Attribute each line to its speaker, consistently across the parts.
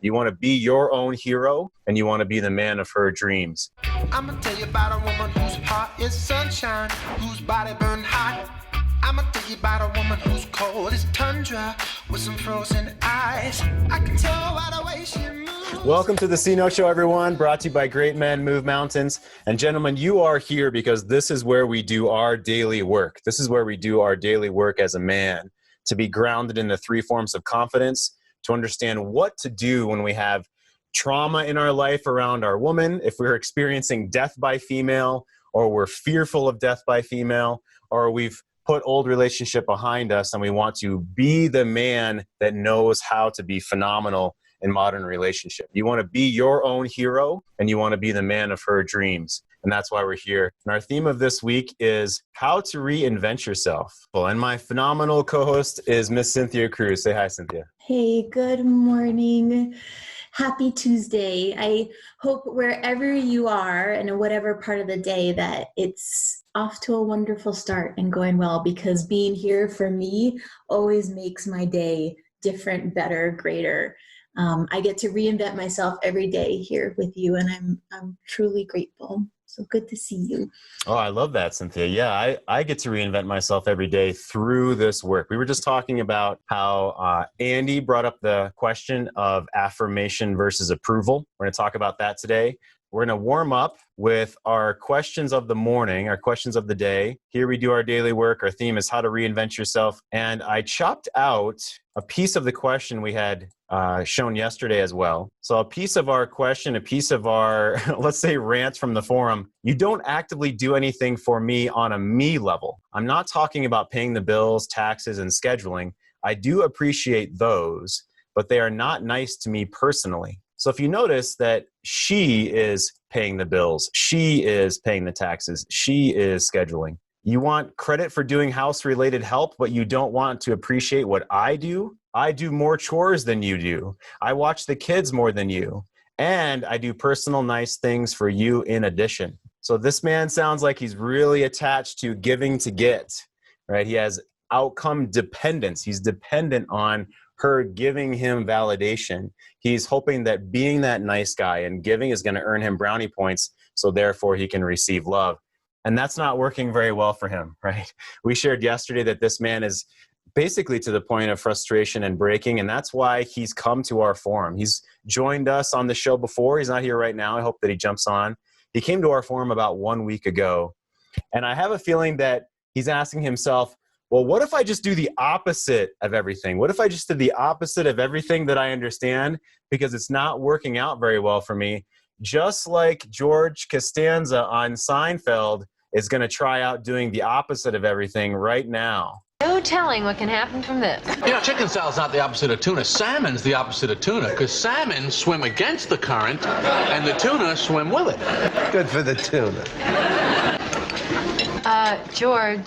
Speaker 1: You want to be your own hero, and you want to be the man of her dreams.
Speaker 2: I'm gonna tell you about a woman whose heart is sunshine, whose body burned hot. I'm gonna tell you about a woman who's cold as tundra, with some frozen eyes. I can tell by the way she moves.
Speaker 1: Welcome to the C-Note Show, everyone, brought to you by Great Men Move Mountains. And gentlemen, you are here because this is where we do our daily work. This is where we do our daily work as a man, to be grounded in the three forms of confidence, to understand what to do when we have trauma in our life around our woman, if we're experiencing death by female, or we're fearful of death by female, or we've put old relationship behind us and we want to be the man that knows how to be phenomenal in modern relationship. You want to be your own hero, and you want to be the man of her dreams. And that's why we're here. And our theme of this week is how to reinvent yourself. And my phenomenal co-host is Miss Cynthia Cruz. Say hi, Cynthia.
Speaker 3: Hey, good morning. Happy Tuesday. I hope wherever you are and in whatever part of the day that it's off to a wonderful start and going well, because being here for me always makes my day different, better, greater. I get to reinvent myself every day here with you, and I'm truly grateful. So good to see you.
Speaker 1: Oh, I love that, Cynthia. Yeah, I get to reinvent myself every day through this work. We were just talking about how Andy brought up the question of affirmation versus approval. We're going to talk about that today. We're going to warm up with our questions of the morning, our questions of the day. Here we do our daily work. Our theme is how to reinvent yourself. And I chopped out a piece of the question we had shown yesterday as well. So a piece of our question, a piece of our, let's say, rant from the forum. You don't actively do anything for me on a me level. I'm not talking about paying the bills, taxes, and scheduling. I do appreciate those, but they are not nice to me personally. So if you notice that she is paying the bills, she is paying the taxes, she is scheduling. You want credit for doing house-related help, but you don't want to appreciate what I do. I do more chores than you do. I watch the kids more than you. And I do personal nice things for you in addition. So this man sounds like he's really attached to giving to get, right? He has outcome dependence. He's dependent on her giving him validation. He's hoping that being that nice guy and giving is going to earn him brownie points, so therefore he can receive love. And that's not working very well for him, right? We shared yesterday that this man is basically to the point of frustration and breaking, and that's why he's come to our forum. He's joined us on the show before. He's not here right now. I hope that he jumps on. He came to our forum about 1 week ago, and I have a feeling that he's asking himself, well, what if I just do the opposite of everything? What if I just did the opposite of everything that I understand, because it's not working out very well for me? Just like George Costanza on Seinfeld is going to try out doing the opposite of everything right now.
Speaker 4: No telling what can happen from this.
Speaker 5: You know, chicken salad's not the opposite of tuna. Salmon's the opposite of tuna, because salmon swim against the current, and the tuna swim with it.
Speaker 6: Good for the tuna.
Speaker 4: George,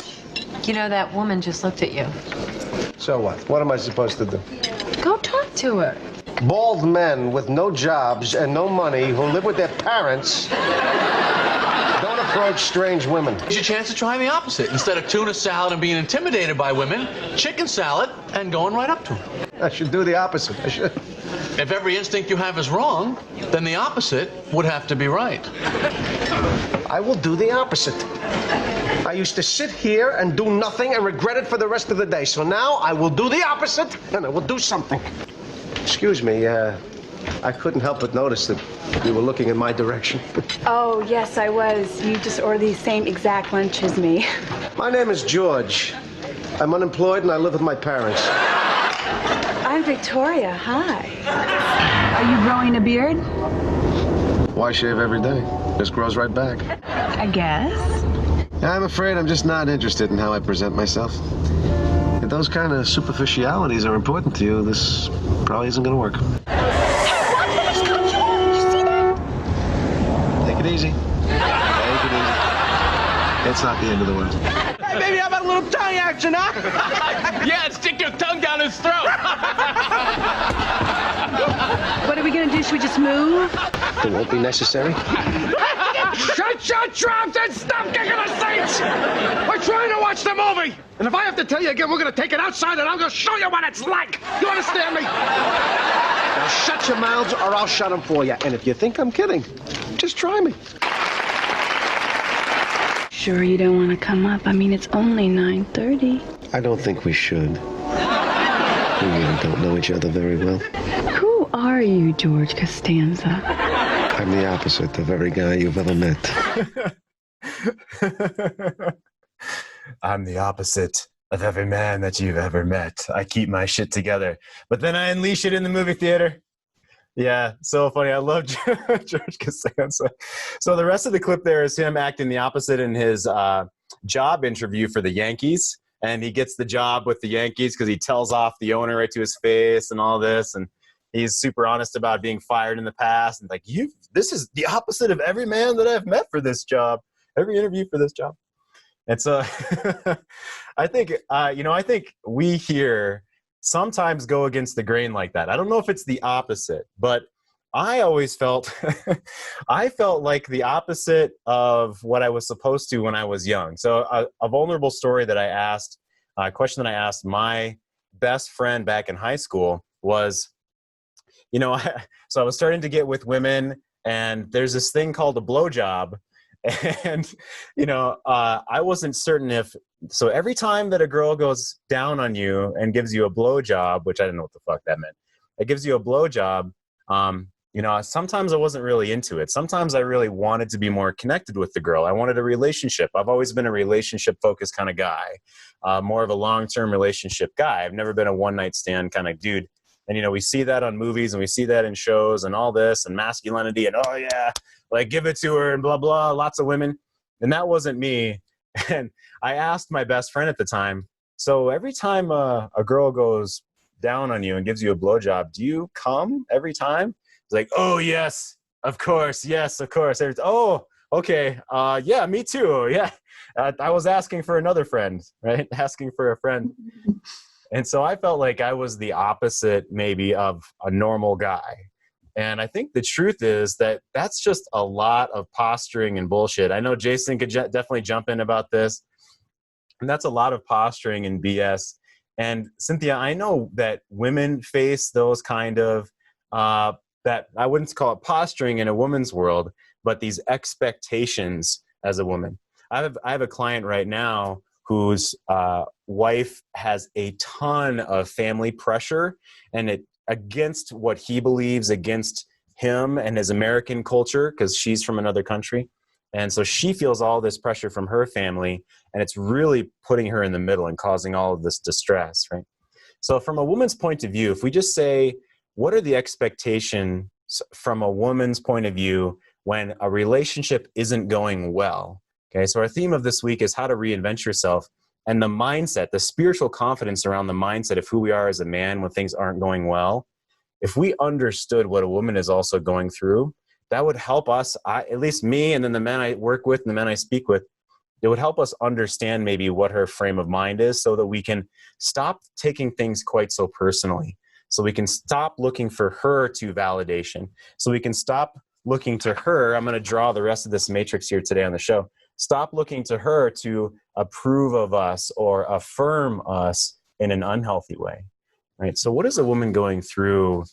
Speaker 4: you know that woman just looked at you.
Speaker 6: So what? What am I supposed to do?
Speaker 4: Go talk to her.
Speaker 6: Bald men with no jobs and no money who live with their parents don't approach strange women.
Speaker 5: It's your chance to try the opposite. Instead of tuna salad and being intimidated by women, chicken salad and going right up to them.
Speaker 6: I should do the opposite. I should.
Speaker 5: If every instinct you have is wrong, then the opposite would have to be right.
Speaker 6: I will do the opposite. I used to sit here and do nothing and regret it for the rest of the day. So now I will do the opposite, and I will do something. Excuse me, I couldn't help but notice that you were looking in my direction.
Speaker 7: Oh, yes, I was. You just ordered the same exact lunch as me.
Speaker 6: My name is George. I'm unemployed and I live with my parents.
Speaker 7: I'm Victoria. Hi. Are you growing a beard?
Speaker 6: Why shave every day? Just grows right back.
Speaker 7: I guess.
Speaker 6: I'm afraid I'm just not interested in how I present myself. If those kind of superficialities are important to you, this probably isn't going to work.
Speaker 7: Hey, watch what he's doing, George. Did you see that?
Speaker 6: Take it easy. Take it easy. It's not the end of the world.
Speaker 5: Hey, baby, how about a little tongue action, huh? Yeah, stick your tongue down his throat.
Speaker 7: What are we going to do? Should we just move?
Speaker 6: It won't be necessary.
Speaker 5: Shut your trap and stop kicking the seats! We're trying to watch the movie! And if I have to tell you again, we're going to take it outside and I'm going to show you what it's like! You understand me?
Speaker 6: Now shut your mouths or I'll shut them for you. And if you think I'm kidding, just try me.
Speaker 7: Sure you don't want to come up? I mean, it's only 9:30.
Speaker 6: I don't think we should. We really don't know each other very well.
Speaker 7: Who are you, George Costanza?
Speaker 6: I'm the opposite of every guy you've ever met.
Speaker 1: I'm the opposite of every man that you've ever met. I keep my shit together, but then I unleash it in the movie theater. Yeah, so funny. I love George Costanza. So the rest of the clip there is him acting the opposite in his job interview for the Yankees. And he gets the job with the Yankees because he tells off the owner right to his face and all this. And he's super honest about being fired in the past. And like, this is the opposite of every man that I've met for this job, every interview for this job. And so I think, I think we here sometimes go against the grain like that. I don't know if it's the opposite, but I always felt, I felt like the opposite of what I was supposed to when I was young. So a vulnerable story that I asked, a question that I asked my best friend back in high school was, so I was starting to get with women and there's this thing called a blowjob. And, I wasn't certain so every time that a girl goes down on you and gives you a blowjob, which I didn't know what the fuck that meant, it gives you a blowjob, sometimes I wasn't really into it. Sometimes I really wanted to be more connected with the girl. I wanted a relationship. I've always been a relationship-focused kind of guy, more of a long-term relationship guy. I've never been a one-night stand kind of dude. And, we see that on movies and we see that in shows and all this and masculinity and, oh, yeah, like give it to her and blah, blah, lots of women. And that wasn't me. And I asked my best friend at the time, so every time a girl goes down on you and gives you a blowjob, do you come every time? He's like, oh, yes, of course. Yes, of course. Oh, okay. Yeah, me too. Yeah. I was asking for another friend, right? Asking for a friend. And so I felt like I was the opposite maybe of a normal guy. And I think the truth is that that's just a lot of posturing and bullshit. I know Jason could definitely jump in about this. And that's a lot of posturing and BS. And Cynthia, I know that women face those kind of, that I wouldn't call it posturing in a woman's world, but these expectations as a woman. I have a client right now whose wife has a ton of family pressure and it against what he believes, against him and his American culture, because she's from another country. And so she feels all this pressure from her family, and it's really putting her in the middle and causing all of this distress, right? So from a woman's point of view, if we just say, what are the expectations from a woman's point of view when a relationship isn't going well? Okay, so our theme of this week is how to reinvent yourself, and the mindset, the spiritual confidence around the mindset of who we are as a man when things aren't going well. If we understood what a woman is also going through, that would help us, at least me and then the men I work with and the men I speak with, it would help us understand maybe what her frame of mind is so that we can stop taking things quite so personally. So we can stop looking for her to validation. So we can stop looking to her. I'm going to draw the rest of this matrix here today on the show. Stop looking to her to approve of us or affirm us in an unhealthy way, right? So what is a woman going through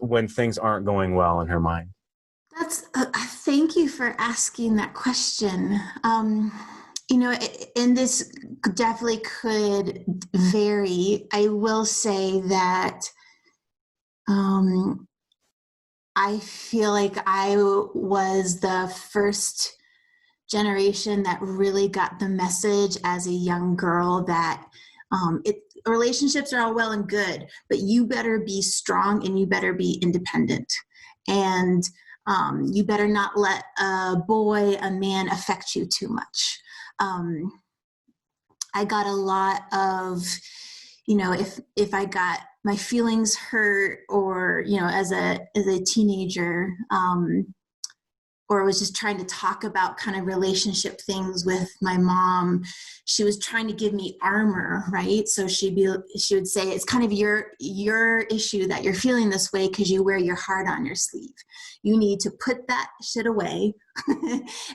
Speaker 1: when things aren't going well in her mind?
Speaker 3: Thank you for asking that question. And this definitely could vary. I will say that I feel like I was the first generation that really got the message as a young girl that relationships are all well and good, but you better be strong and you better be independent. And you better not let a man affect you too much. I got a lot of, if I got my feelings hurt or, as a teenager, or was just trying to talk about kind of relationship things with my mom, she was trying to give me armor, right? So she would say, it's kind of your issue that you're feeling this way because you wear your heart on your sleeve. You need to put that shit away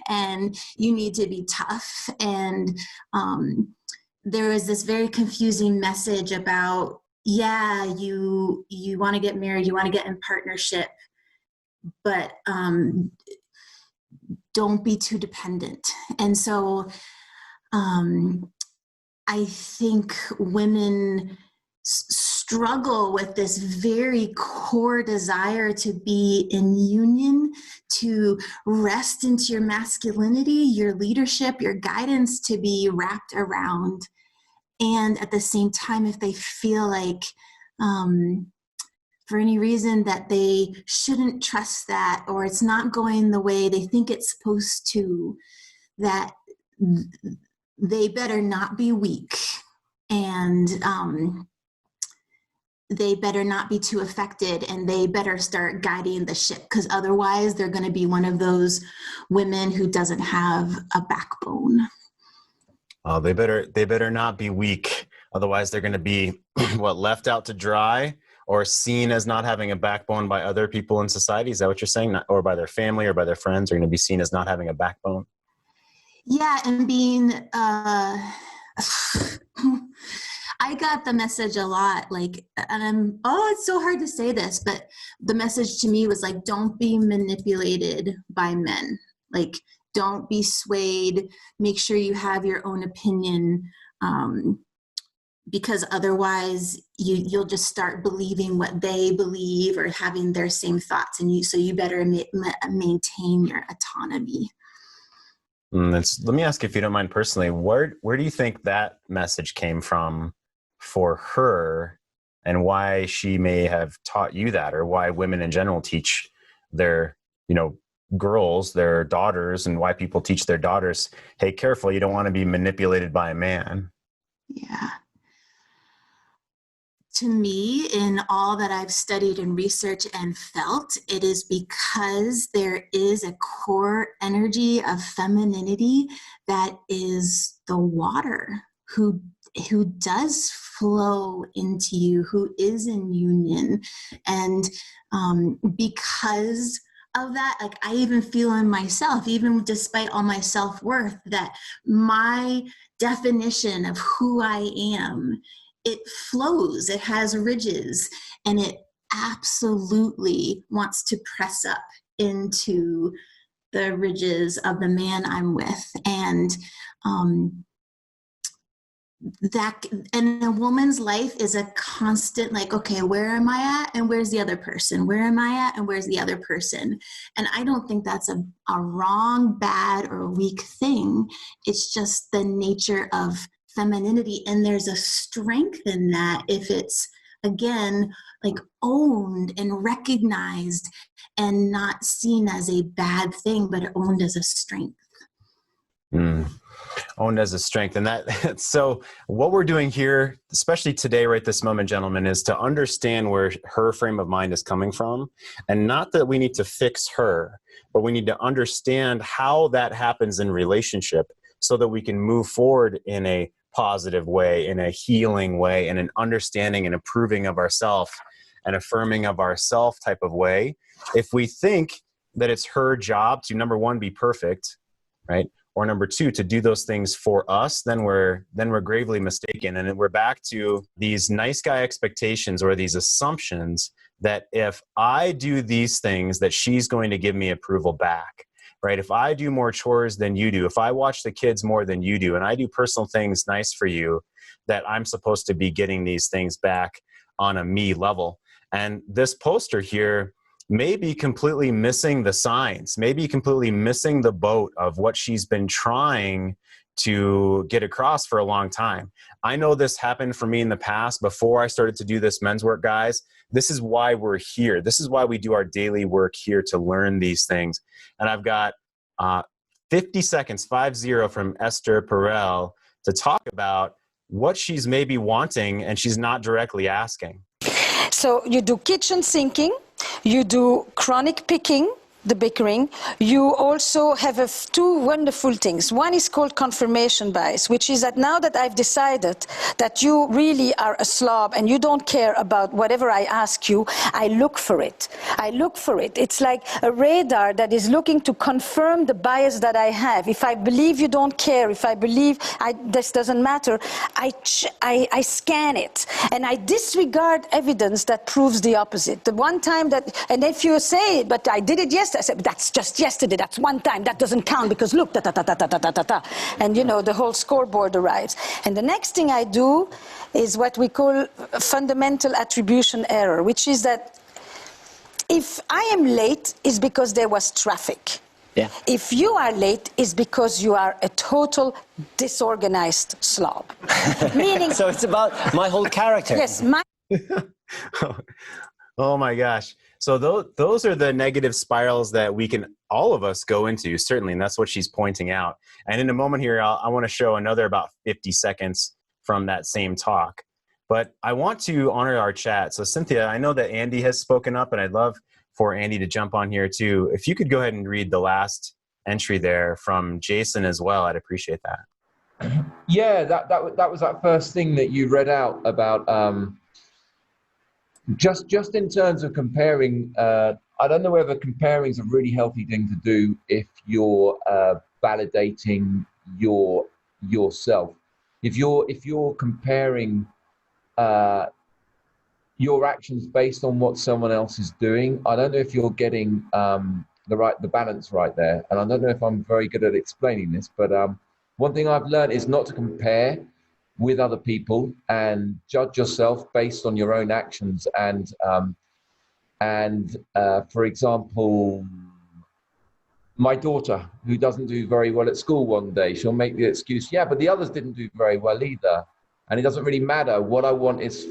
Speaker 3: and you need to be tough. And there was this very confusing message about yeah, you want to get married, you want to get in partnership, but don't be too dependent. And so I think women struggle with this very core desire to be in union, to rest into your masculinity, your leadership, your guidance to be wrapped around. And at the same time, if they feel like for any reason that they shouldn't trust that, or it's not going the way they think it's supposed to, that they better not be weak, and they better not be too affected, and they better start guiding the ship, because otherwise they're going to be one of those women who doesn't have a backbone.
Speaker 1: Oh, they better not be weak. Otherwise they're going to be left out to dry, or seen as not having a backbone by other people in society. Is that what you're saying? Or by their family or by their friends are going to be seen as not having a backbone?
Speaker 3: Yeah, and being, I got the message a lot, and it's so hard to say this, but the message to me was like, don't be manipulated by men. Like, don't be swayed. Make sure you have your own opinion, because otherwise you'll just start believing what they believe or having their same thoughts, and so you better maintain your autonomy.
Speaker 1: Let me ask you, if you don't mind personally, where do you think that message came from for her, and why she may have taught you that, or why women in general teach their, girls, their daughters, and why people teach their daughters, hey, careful, you don't want to be manipulated by a man?
Speaker 3: Yeah. To me, in all that I've studied and researched and felt, it is because there is a core energy of femininity that is the water, who does flow into you, who is in union. And because of that, like, I even feel in myself, even despite all my self-worth, that my definition of who I am, it flows, it has ridges, and it absolutely wants to press up into the ridges of the man I'm with. And and a woman's life is a constant, like, okay, where am I at? And where's the other person? Where am I at? And where's the other person? And I don't think that's a wrong, bad, or weak thing. It's just the nature of femininity. And there's a strength in that if it's, again, like, owned and recognized and not seen as a bad thing, but owned as a strength.
Speaker 1: Owned as a strength. And so what we're doing here, especially today, right this moment, gentlemen, is to understand where her frame of mind is coming from. And not that we need to fix her, but we need to understand how that happens in relationship, so that we can move forward in a positive way, in a healing way, in an understanding and approving of ourself and affirming of ourself type of way. If we think that it's her job to, number one, be perfect, right? Or number two, to do those things for us, then we're gravely mistaken. And we're back to these nice guy expectations, or these assumptions that if I do these things, that she's going to give me approval back, right? If I do more chores than you do, if I watch the kids more than you do, and I do personal things nice for you, that I'm supposed to be getting these things back on a me level. And this poster here may be completely missing the signs, maybe completely missing the boat of what she's been trying to get across for a long time. I know this happened for me in the past before I started to do this men's work, guys. This is why we're here. This is why we do our daily work here, to learn these things. And I've got 50 seconds, 50, from Esther Perel to talk about what she's maybe wanting and she's not directly asking.
Speaker 7: So you do kitchen sinking, you do chronic picking,
Speaker 8: the bickering, you also have two wonderful things. One is called confirmation bias, which is that now that I've decided that you really are a slob and you don't care about whatever I ask you, I look for it. I look for it. It's like a radar that is looking to confirm the bias that I have. If I believe you don't care, if I believe this doesn't matter, I scan it. And I disregard evidence that proves the opposite. The one time that, and if you say, but I did it yesterday, I said, that's just yesterday, that's one time, that doesn't count because look, and you know, the whole scoreboard arrives. And the next thing I do is what we call fundamental attribution error, which is that if I am late, it's because there was traffic.
Speaker 9: Yeah.
Speaker 8: If you are late, it's because you are a total disorganized slob. Meaning,
Speaker 9: so it's about my whole character.
Speaker 8: Yes,
Speaker 1: Oh my gosh. So those are the negative spirals that we can, all of us, go into, certainly, and that's what she's pointing out. And in a moment here, I want to show another about 50 seconds from that same talk. But I want to honor our chat. So Cynthia, I know that Andy has spoken up, and I'd love for Andy to jump on here too. If you could go ahead and read the last entry there from Jason as well, I'd appreciate that.
Speaker 10: Yeah, that was that first thing that you read out about just in terms of comparing. I don't know whether comparing is a really healthy thing to do if you're validating yourself. If you're comparing your actions based on what someone else is doing, I don't know if you're getting the balance right there. And I don't know if I'm very good at explaining this, but one thing I've learned is not to compare with other people and judge yourself based on your own actions. And for example, my daughter, who doesn't do very well at school one day, she'll make the excuse, yeah, but the others didn't do very well either. And it doesn't really matter. What I want is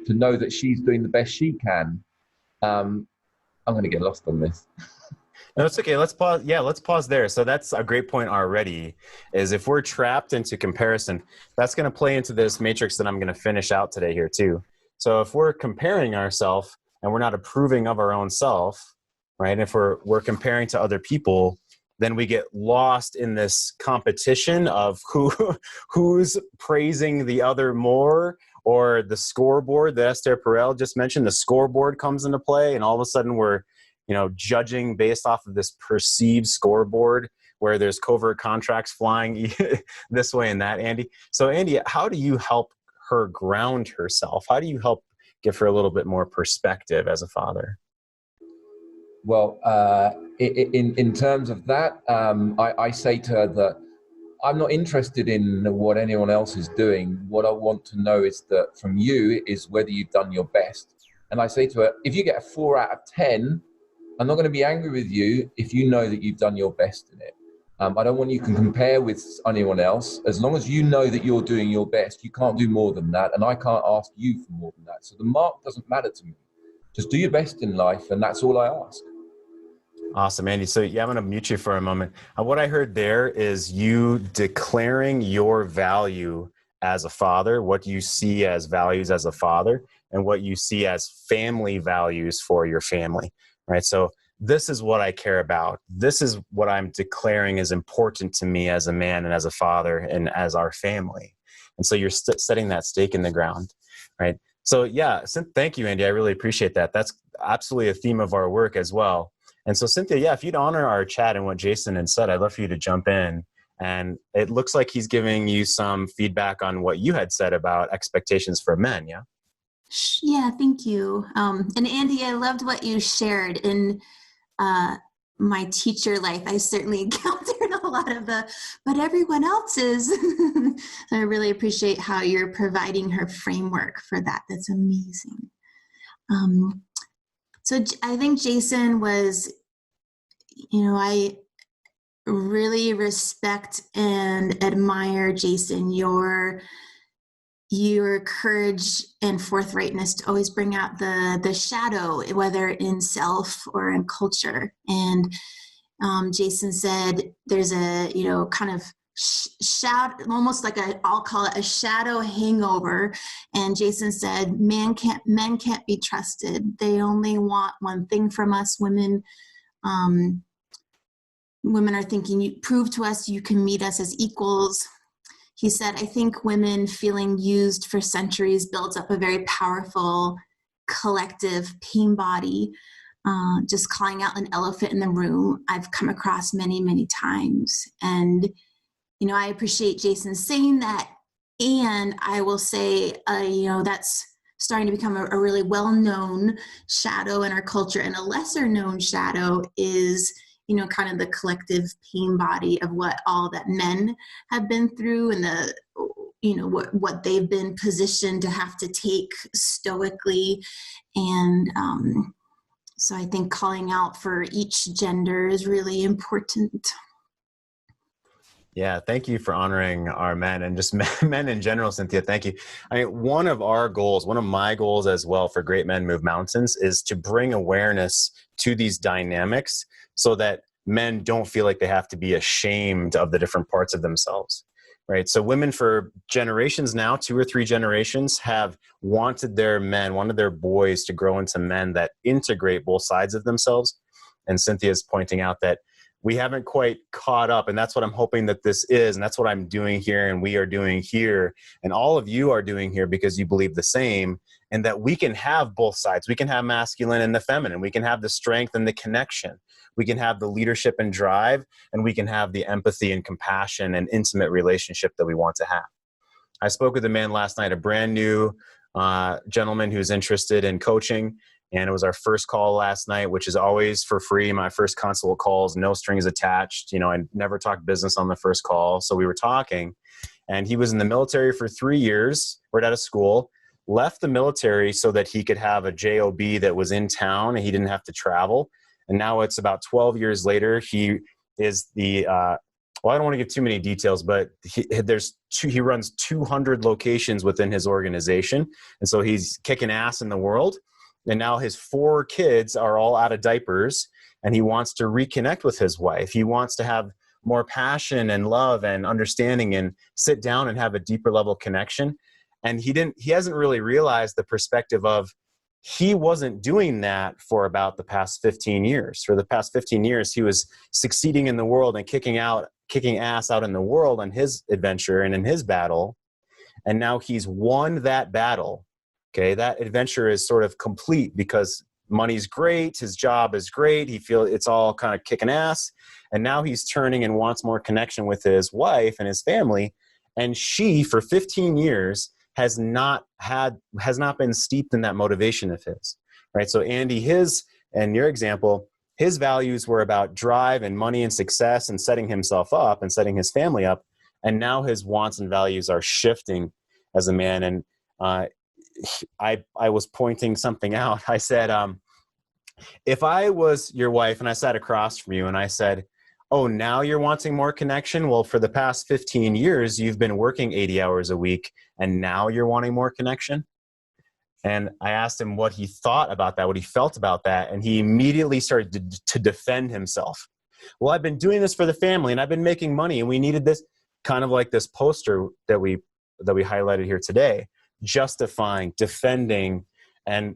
Speaker 10: to know that she's doing the best she can. I'm going to get lost on this.
Speaker 1: No, it's okay. Let's pause. Yeah, let's pause there. So that's a great point already, is if we're trapped into comparison, that's going to play into this matrix that I'm going to finish out today here too. So if we're comparing ourselves and we're not approving of our own self, right? And if we're comparing to other people, then we get lost in this competition of who's praising the other more, or the scoreboard that Esther Perel just mentioned. The scoreboard comes into play, and all of a sudden we're, judging based off of this perceived scoreboard where there's covert contracts flying this way and that, Andy. So Andy, how do you help her ground herself? How do you help give her a little bit more perspective as a father?
Speaker 10: Well, in terms of that, I say to her that I'm not interested in what anyone else is doing. What I want to know is that from you is whether you've done your best. And I say to her, if you get a 4 out of 10, I'm not going to be angry with you if you know that you've done your best in it. I don't want you to compare with anyone else. As long as you know that you're doing your best, you can't do more than that. And I can't ask you for more than that. So the mark doesn't matter to me. Just do your best in life, and that's all I ask.
Speaker 1: Awesome, Andy. So yeah, I'm going to mute you for a moment. What I heard there is you declaring your value as a father, what you see as values as a father, and what you see as family values for your family, right? So this is what I care about. This is what I'm declaring is important to me as a man and as a father and as our family. And so you're setting that stake in the ground, right? So yeah, thank you, Andy. I really appreciate that. That's absolutely a theme of our work as well. And so Cynthia, yeah, if you'd honor our chat and what Jason had said, I'd love for you to jump in. And it looks like he's giving you some feedback on what you had said about expectations for men, yeah?
Speaker 3: Yeah, thank you. And Andy, I loved what you shared. In my teacher life, I certainly encountered a lot of but everyone else is. I really appreciate how you're providing her framework for that. That's amazing. So I think Jason was, I really respect and admire, Jason, your courage and forthrightness to always bring out the shadow, whether in self or in culture. And Jason said there's a, kind of shadow, almost like I'll call it a shadow hangover. And Jason said, men can't be trusted. They only want one thing from us. Women Women are thinking, you prove to us you can meet us as equals. He said, I think women feeling used for centuries builds up a very powerful collective pain body. Just calling out an elephant in the room, I've come across many, many times. And, I appreciate Jason saying that. And I will say, that's starting to become a really well-known shadow in our culture. And a lesser known shadow is, kind of the collective pain body of what all that men have been through and what they've been positioned to have to take stoically. And so I think calling out for each gender is really important.
Speaker 1: Yeah, thank you for honoring our men and just men in general, Cynthia. Thank you. I mean, one of my goals as well for Great Men Move Mountains is to bring awareness to these dynamics so that men don't feel like they have to be ashamed of the different parts of themselves, right? So women for generations now, 2 or 3 generations, have wanted their boys to grow into men that integrate both sides of themselves. And Cynthia's pointing out that we haven't quite caught up, and that's what I'm hoping that this is, and that's what I'm doing here, and we are doing here, and all of you are doing here because you believe the same, and that we can have both sides. We can have masculine and the feminine. We can have the strength and the connection. We can have the leadership and drive, and we can have the empathy and compassion and intimate relationship that we want to have. I spoke with a man last night, a brand new gentleman who's interested in coaching. And it was our first call last night, which is always for free. My first consult calls, no strings attached. I never talk business on the first call. So we were talking, and he was in the military for 3 years, right out of school, left the military so that he could have a job that was in town and he didn't have to travel. And now it's about 12 years later. He is the, I don't want to give too many details, but he runs 200 locations within his organization. And so he's kicking ass in the world. And now his 4 kids are all out of diapers, and he wants to reconnect with his wife. He wants to have more passion and love and understanding and sit down and have a deeper level connection. And he hasn't really realized the perspective of he wasn't doing that for about the past 15 years. For the past 15 years, he was succeeding in the world and kicking ass out in the world on his adventure and in his battle. And now he's won that battle. Okay, that adventure is sort of complete because money's great, his job is great, he feels it's all kind of kicking ass, and now he's turning and wants more connection with his wife and his family, and she, for 15 years, has not been steeped in that motivation of his, right? So Andy, and your example, his values were about drive and money and success and setting himself up and setting his family up, and now his wants and values are shifting as a man. And I was pointing something out. I said, if I was your wife and I sat across from you and I said, oh, now you're wanting more connection? Well, for the past 15 years, you've been working 80 hours a week and now you're wanting more connection? And I asked him what he thought about that, what he felt about that. And he immediately started to defend himself. Well, I've been doing this for the family and I've been making money and we needed this, kind of like this poster that we highlighted here today. Justifying, defending, and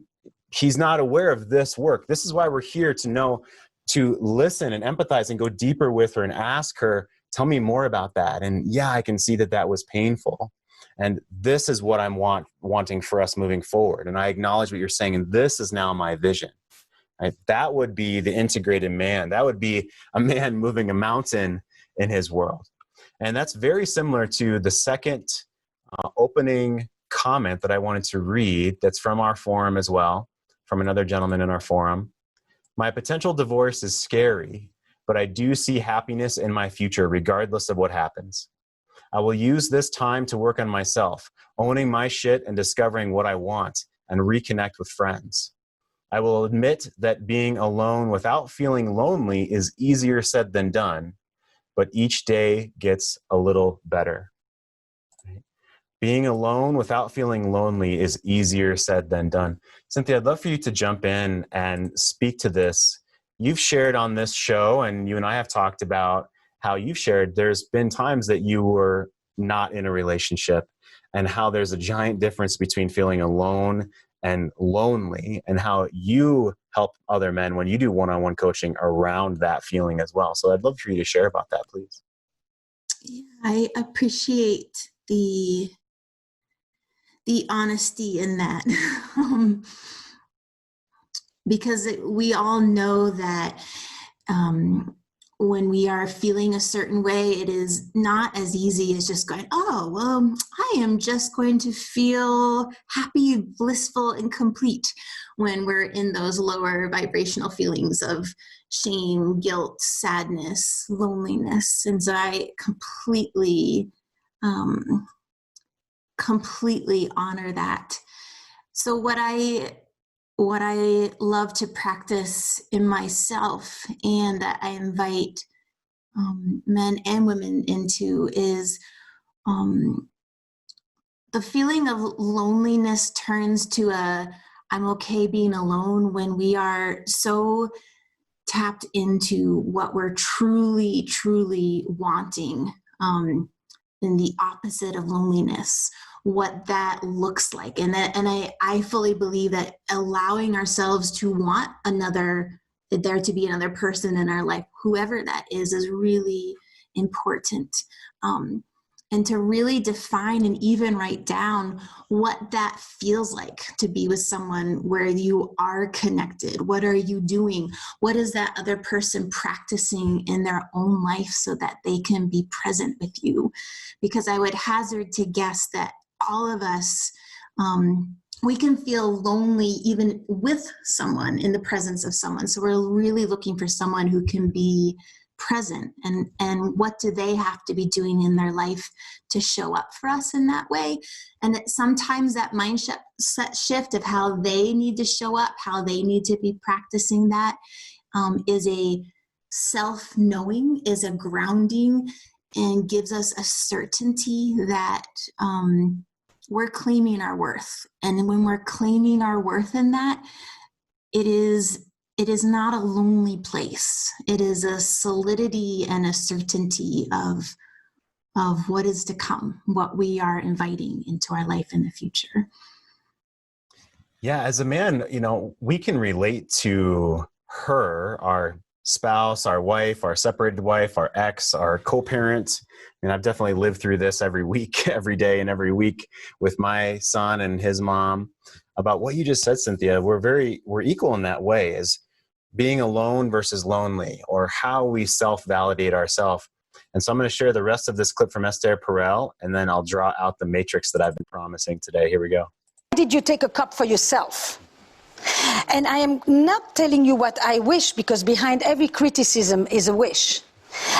Speaker 1: he's not aware of this work. This is why we're here, to listen and empathize and go deeper with her and ask her, tell me more about that. And yeah, I can see that was painful. And this is what I'm wanting for us moving forward. And I acknowledge what you're saying. And this is now my vision. Right? That would be the integrated man. That would be a man moving a mountain in his world. And that's very similar to the second opening comment that I wanted to read that's from our forum as well, from another gentleman in our forum. My potential divorce is scary, but I do see happiness in my future regardless of what happens. I will use this time to work on myself, owning my shit and discovering what I want and reconnect with friends. I will admit that being alone without feeling lonely is easier said than done, but each day gets a little better. Being alone without feeling lonely is easier said than done. Cynthia, I'd love for you to jump in and speak to this. You've shared on this show, and you and I have talked about how you've shared there's been times that you were not in a relationship and how there's a giant difference between feeling alone and lonely and how you help other men when you do one-on-one coaching around that feeling as well. So I'd love for you to share about that, please.
Speaker 3: Yeah, I appreciate the honesty in that. Because we all know that when we are feeling a certain way, it is not as easy as just going, oh, well, I am just going to feel happy, blissful, and complete when we're in those lower vibrational feelings of shame, guilt, sadness, loneliness. And so I completely honor that. So what I love to practice in myself, and that I invite men and women into, is the feeling of loneliness turns to I'm okay being alone when we are so tapped into what we're truly, truly wanting, in the opposite of loneliness, what that looks like. And I fully believe that allowing ourselves to want there to be another person in our life, whoever that is really important. And to really define and even write down what that feels like to be with someone where you are connected. What are you doing? What is that other person practicing in their own life so that they can be present with you? Because I would hazard to guess that all of us, we can feel lonely even with someone, in the presence of someone. So we're really looking for someone who can be present, and what do they have to be doing in their life to show up for us in that way. And that sometimes that mindset shift of how they need to show up, how they need to be practicing that, is a self-knowing, is a grounding, and gives us a certainty that we're claiming our worth. And when we're claiming our worth in that, it is not a lonely place. It is a solidity and a certainty of what is to come, what we are inviting into our life in the future.
Speaker 1: Yeah, as a man, we can relate to her, our spouse, our wife, our separated wife, our ex, our co-parent. I mean, I've definitely lived through this every week, every day, and every week with my son and his mom. About what you just said, Cynthia, we're equal in that way, is being alone versus lonely, or how we self-validate ourselves. And so I'm going to share the rest of this clip from Esther Perel, and then I'll draw out the matrix that I've been promising today. Here we go.
Speaker 8: Did you take a cup for yourself? And I am not telling you what I wish, because behind every criticism is a wish.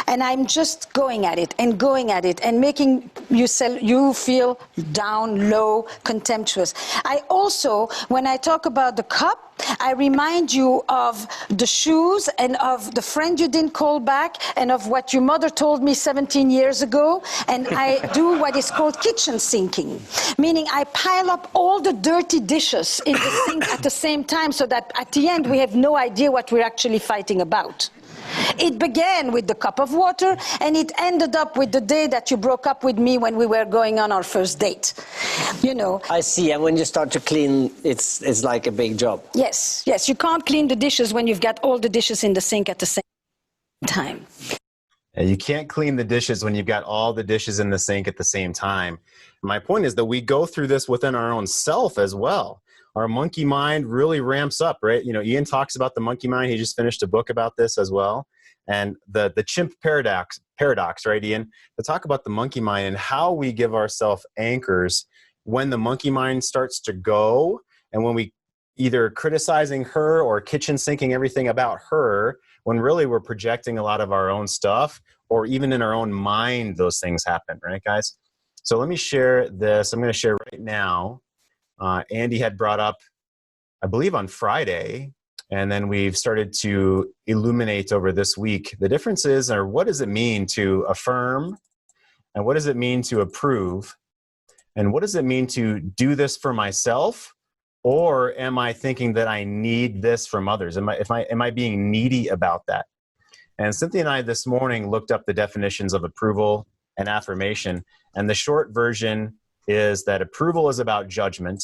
Speaker 8: And I'm just going at it and making you feel down, low, contemptuous. I also, when I talk about the cup, I remind you of the shoes and of the friend you didn't call back and of what your mother told me 17 years ago. And I do what is called kitchen sinking, meaning I pile up all the dirty dishes in the sink at the same time, so that at the end we have no idea what we're actually fighting about. It began with the cup of water, and it ended up with the day that you broke up with me when we were going on our first date.
Speaker 9: I see, and when you start to clean, it's like a big job.
Speaker 8: Yes, you can't clean the dishes when you've got all the dishes in the sink at the same time.
Speaker 1: And you can't clean the dishes when you've got all the dishes in the sink at the same time. My point is that we go through this within our own self as well. Our monkey mind really ramps up, right? Ian talks about the monkey mind. He just finished a book about this as well. And the chimp paradox, right, Ian? To talk about the monkey mind and how we give ourselves anchors when the monkey mind starts to go, and when we either criticizing her or kitchen sinking everything about her, when really we're projecting a lot of our own stuff, or even in our own mind, those things happen, right, guys? So let me share this. I'm going to share right now. Andy had brought up, I believe on Friday, and then we've started to illuminate over this week. The differences are, what does it mean to affirm? And what does it mean to approve? And what does it mean to do this for myself? Or am I thinking that I need this from others? Am I being needy about that? And Cynthia and I this morning looked up the definitions of approval and affirmation. And the short version is that approval is about judgment,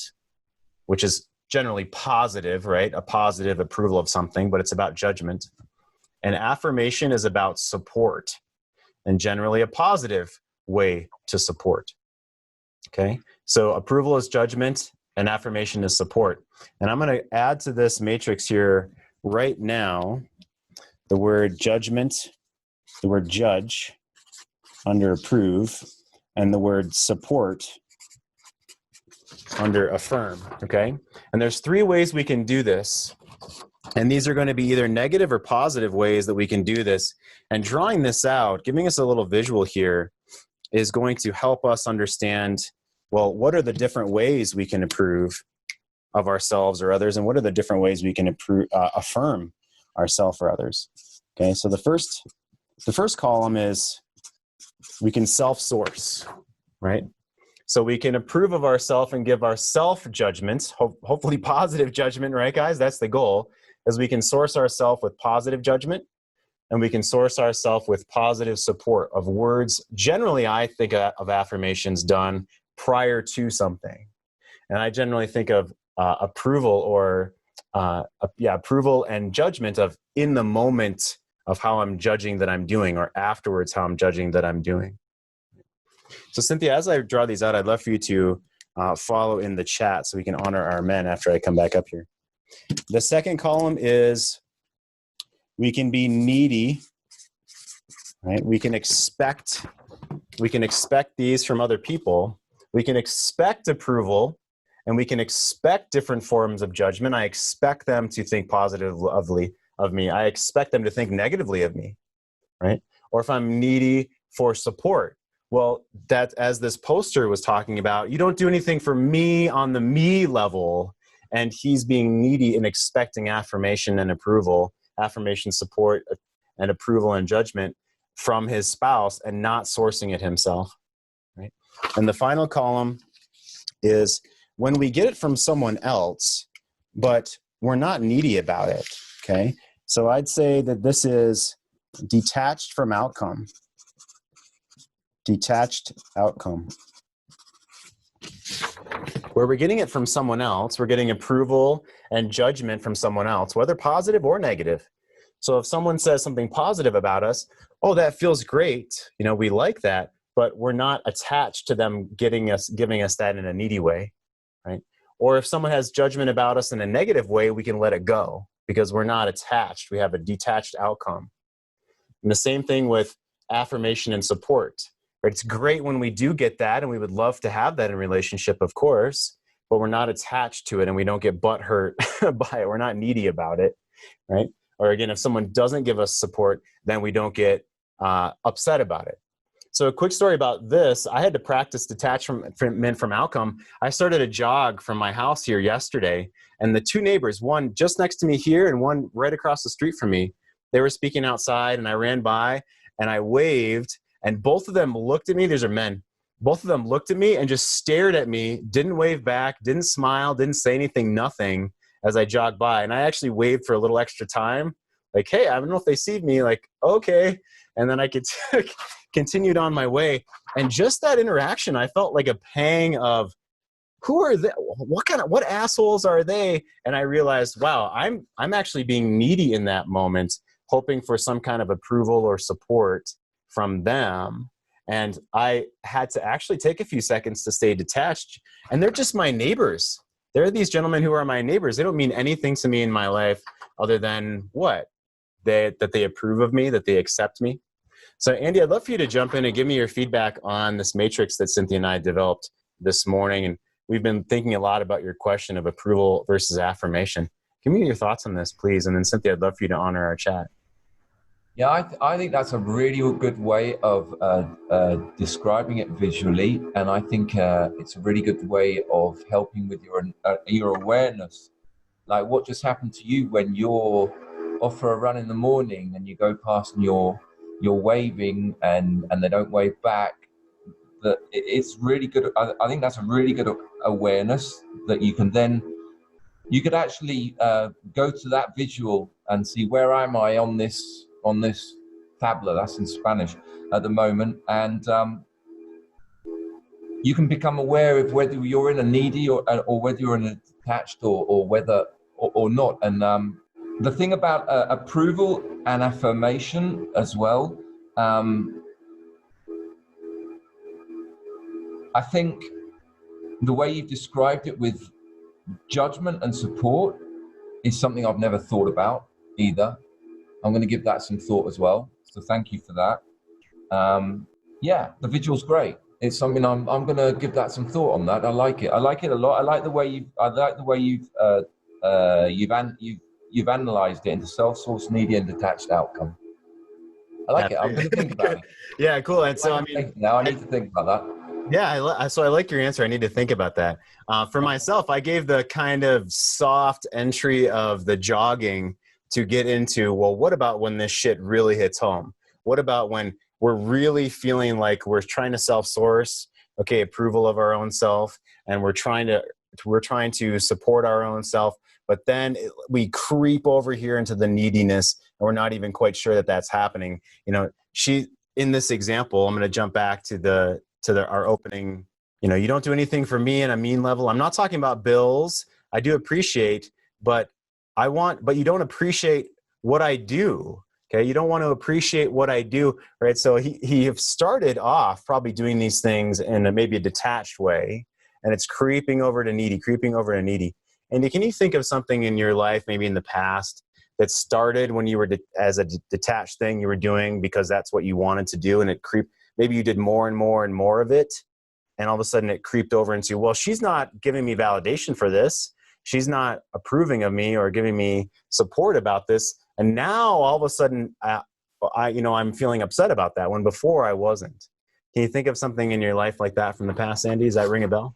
Speaker 1: which is generally positive, right? A positive approval of something, but it's about judgment. And affirmation is about support, and generally a positive way to support. Okay, so approval is judgment and affirmation is support. And I'm going to add to this matrix here right now the word judgment, the word judge under approve, and the word support under affirm. Okay, and there's 3 ways we can do this. And these are going to be either negative or positive ways that we can do this. And drawing this out, giving us a little visual here, is going to help us understand, well, what are the different ways we can approve of ourselves or others, and what are the different ways we can affirm ourselves or others? Okay, so the first column is we can self-source, right? So we can approve of ourselves and give our self-judgments, hopefully positive judgment, right, guys? That's the goal, is we can source ourselves with positive judgment, and we can source ourselves with positive support of words. Generally, I think of affirmations done prior to something. And I generally think of approval or approval and judgment of in the moment of how I'm judging that I'm doing, or afterwards how I'm judging that I'm doing. So Cynthia, as I draw these out, I'd love for you to follow in the chat so we can honor our men after I come back up here. The second column is we can be needy, right? We can expect these from other people. We can expect approval, and we can expect different forms of judgment. I expect them to think positively of me. I expect them to think negatively of me, right? Or if I'm needy for support, well, that, as this poster was talking about, you don't do anything for me on the me level, and he's being needy and expecting affirmation and approval, affirmation, support, and approval and judgment from his spouse, and not sourcing it himself, right? And the final column is when we get it from someone else, but we're not needy about it, okay? So I'd say that this is detached from outcome. Detached outcome. Where we're getting it from someone else, we're getting approval and judgment from someone else, whether positive or negative. So if someone says something positive about us, oh, that feels great, you know, we like that, but we're not attached to them giving us that in a needy way, right? Or if someone has judgment about us in a negative way, we can let it go because we're not attached. We have a detached outcome. And the same thing with affirmation and support. It's great when we do get that, and we would love to have that in relationship, of course, but we're not attached to it, and we don't get butthurt by it. We're not needy about it, right? Or again, if someone doesn't give us support, then we don't get upset about it. So a quick story about this, I had to practice detachment from outcome. I started a jog from my house here yesterday, and the 2 neighbors, one just next to me here and one right across the street from me, they were speaking outside, and I ran by and I waved, and both of them looked at me. These are men. Both of them looked at me and just stared at me, didn't wave back, didn't smile, didn't say anything, nothing, as I jogged by. And I actually waved for a little extra time, like, hey, I don't know if they see me, like, okay. And then I could continued on my way. And just that interaction, I felt like a pang of, who are they? What assholes are they? And I realized, wow, I'm actually being needy in that moment, hoping for some kind of approval or support from them. And I had to actually take a few seconds to stay detached. And they're just my neighbors. They're these gentlemen who are my neighbors. They don't mean anything to me in my life other than what? That they approve of me, that they accept me. So Andy, I'd love for you to jump in and give me your feedback on this matrix that Cynthia and I developed this morning. And we've been thinking a lot about your question of approval versus affirmation. Give me your thoughts on this, please. And then Cynthia, I'd love for you to honor our chat.
Speaker 10: Yeah, I think that's a really good way of describing it visually, and I think it's a really good way of helping with your awareness. Like what just happened to you when you're off for a run in the morning and you go past and you're waving and they don't wave back. That it's really good. I think that's a really good awareness that you can then. You could actually go to that visual and see, where am I on this tabla, that's in Spanish at the moment, and you can become aware of whether you're in a needy or whether you're in a attached or whether or not. And the thing about approval and affirmation as well, I think the way you've described it with judgment and support is something I've never thought about either. I'm going to give that some thought as well. So thank you for that. Yeah, the visual's great. It's something I'm going to give that some thought on that. I like it. I like it a lot. I like the way you've analyzed it into self-sourced, needy, and detached outcome. I like it. I'm going to think about it.
Speaker 1: Yeah, cool. And so, I mean,
Speaker 10: now I need to think about that.
Speaker 1: Yeah, so I like your answer. I need to think about that. For myself, I gave the kind of soft entry of the jogging to get into, well, what about when this shit really hits home? What about when we're really feeling like we're trying to self-source, okay, approval of our own self, and we're trying to support our own self, but then we creep over here into the neediness, and we're not even quite sure that that's happening. You know, in this example, I'm going to jump back to our opening, you know, you don't do anything for me in a mean level. I'm not talking about bills. I do appreciate, but you don't appreciate what I do. Okay. You don't want to appreciate what I do. Right. So he started off probably doing these things in maybe a detached way, and it's creeping over to needy. And can you think of something in your life, maybe in the past, that started when you were as a detached thing you were doing because that's what you wanted to do, and maybe you did more and more and more of it, and all of a sudden it creeped over into, well, she's not giving me validation for this. She's not approving of me or giving me support about this. And now all of a sudden, I'm feeling upset about that when before I wasn't. Can you think of something in your life like that from the past, Andy? Does that ring a bell?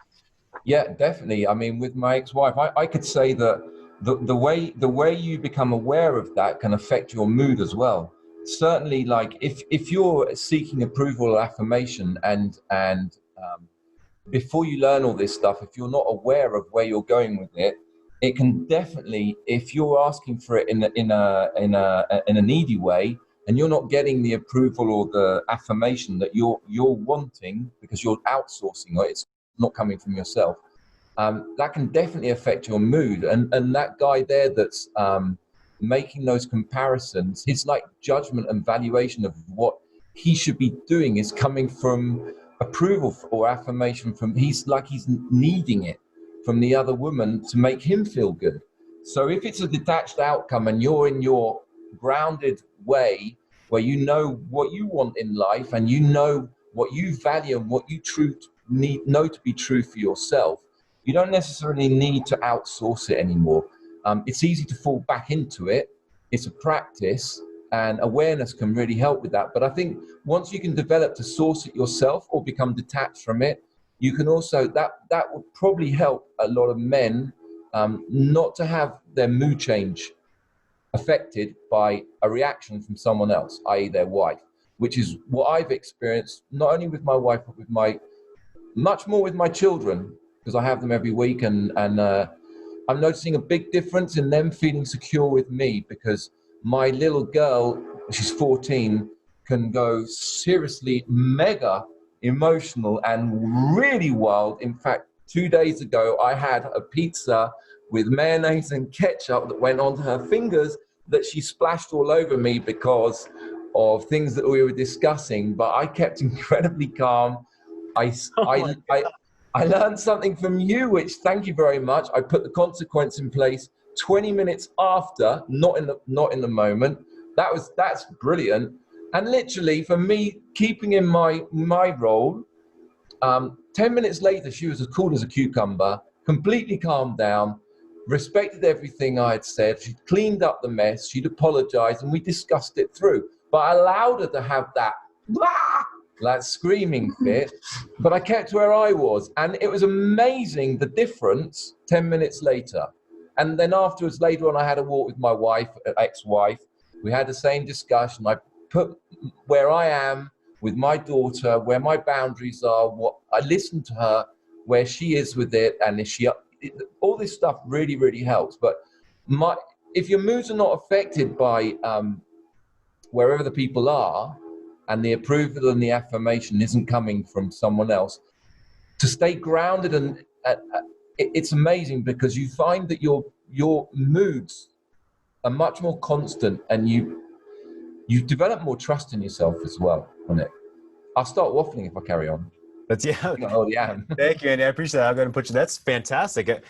Speaker 10: Yeah, definitely. I mean, with my ex-wife, I could say that the way you become aware of that can affect your mood as well. Certainly, like if you're seeking approval or affirmation, and before you learn all this stuff, if you're not aware of where you're going with it, it can definitely, if you're asking for it in a needy way, and you're not getting the approval or the affirmation that you're wanting because you're outsourcing or it's not coming from yourself, that can definitely affect your mood. And that guy there that's making those comparisons, his like judgment and valuation of what he should be doing is coming from approval or affirmation from, he's needing it from the other woman to make him feel good. So if it's a detached outcome and you're in your grounded way where you know what you want in life and you know what you value and what you know to be true for yourself, you don't necessarily need to outsource it anymore. It's easy to fall back into it. It's a practice, and awareness can really help with that. But I think once you can develop to source it yourself or become detached from it, you can also, that would probably help a lot of men not to have their mood change affected by a reaction from someone else, i.e. their wife, which is what I've experienced, not only with my wife, but with much more with my children, because I have them every week, and I'm noticing a big difference in them feeling secure with me, because my little girl, she's 14, can go seriously mega emotional and really wild. In fact, 2 days ago, I had a pizza with mayonnaise and ketchup that went onto her fingers that she splashed all over me because of things that we were discussing, but I kept incredibly calm. I learned something from you, which, thank you very much. I put the consequence in place 20 minutes after, not in the moment. That's brilliant. And literally, for me, keeping in my role, 10 minutes later, she was as cool as a cucumber, completely calmed down, respected everything I had said. She'd cleaned up the mess, she'd apologized, and we discussed it through. But I allowed her to have that screaming fit, but I kept where I was. And it was amazing, the difference 10 minutes later. And then afterwards, later on, I had a walk with my wife, ex-wife. We had the same discussion. I put where I am with my daughter, where my boundaries are, what I listened to her, where she is with it, and all this stuff really, really helps. But if your moods are not affected by wherever the people are, and the approval and the affirmation isn't coming from someone else, to stay grounded and it's amazing because you find that your moods are much more constant, and you develop more trust in yourself as well on it. I'll start waffling if I carry on.
Speaker 1: But yeah,
Speaker 10: I already am.
Speaker 1: thank you, Andy. I appreciate that. I'm going to put you. That's fantastic.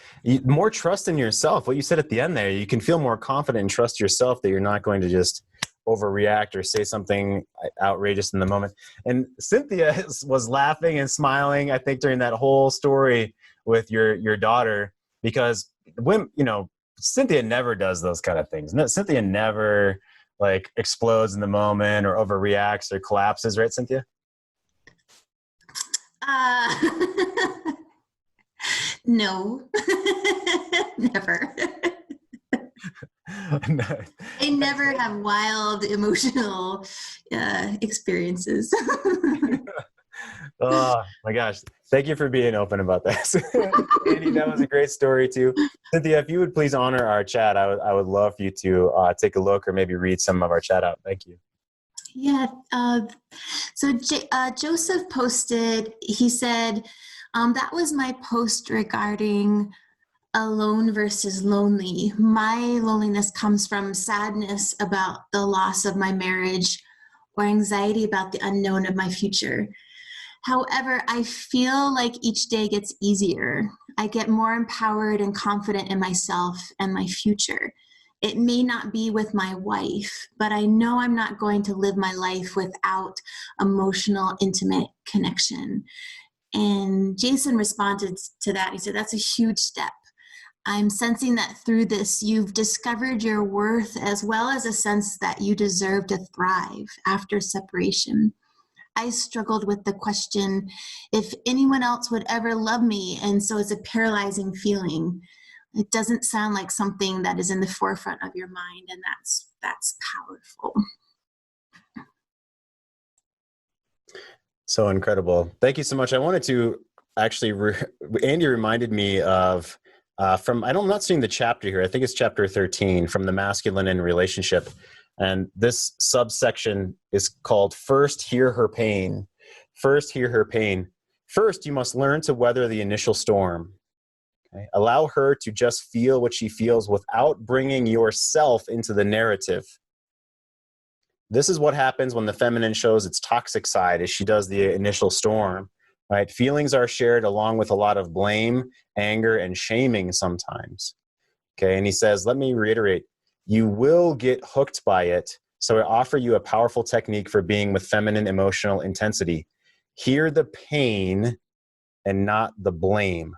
Speaker 1: More trust in yourself. What you said at the end there, you can feel more confident and trust yourself that you're not going to just overreact or say something outrageous in the moment. And Cynthia was laughing and smiling, I think, during that whole story with your daughter, because when, Cynthia never does those kind of things. No, Cynthia never like explodes in the moment or overreacts or collapses, right, Cynthia?
Speaker 3: No, never. I never have wild emotional experiences.
Speaker 1: Oh my gosh. Thank you for being open about that. Andy, that was a great story too. Cynthia, if you would please honor our chat, I would love for you to take a look or maybe read some of our chat out. Thank you.
Speaker 3: Yeah. So Joseph posted, he said, that was my post regarding alone versus lonely. My loneliness comes from sadness about the loss of my marriage or anxiety about the unknown of my future. However, I feel like each day gets easier. I get more empowered and confident in myself and my future. It may not be with my wife, but I know I'm not going to live my life without emotional, intimate connection. And Jason responded to that. He said, that's a huge step. I'm sensing that through this, you've discovered your worth as well as a sense that you deserve to thrive after separation. I struggled with the question if anyone else would ever love me, and so it's a paralyzing feeling. It doesn't sound like something that is in the forefront of your mind, and that's powerful.
Speaker 1: So incredible. Thank you so much. I wanted to actually, Andy reminded me of, I'm not seeing the chapter here. I think it's chapter 13 from the masculine in relationship. And this subsection is called First Hear Her Pain. First Hear Her Pain. First, you must learn to weather the initial storm. Okay? Allow her to just feel what she feels without bringing yourself into the narrative. This is what happens when the feminine shows its toxic side as she does the initial storm. Right? Feelings are shared along with a lot of blame, anger, and shaming sometimes. Okay, and he says, let me reiterate, you will get hooked by it, so I offer you a powerful technique for being with feminine emotional intensity. Hear the pain and not the blame.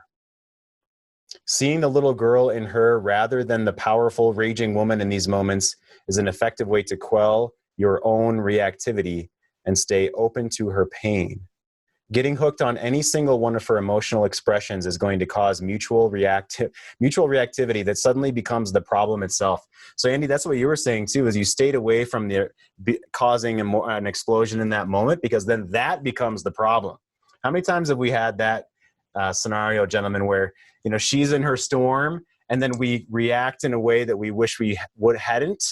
Speaker 1: Seeing the little girl in her rather than the powerful, raging woman in these moments is an effective way to quell your own reactivity and stay open to her pain. Getting hooked on any single one of her emotional expressions is going to cause mutual reactivity that suddenly becomes the problem itself. So Andy, that's what you were saying too, is you stayed away from causing an explosion in that moment, because then that becomes the problem. How many times have we had that scenario, gentlemen, where she's in her storm and then we react in a way that we wish we hadn't,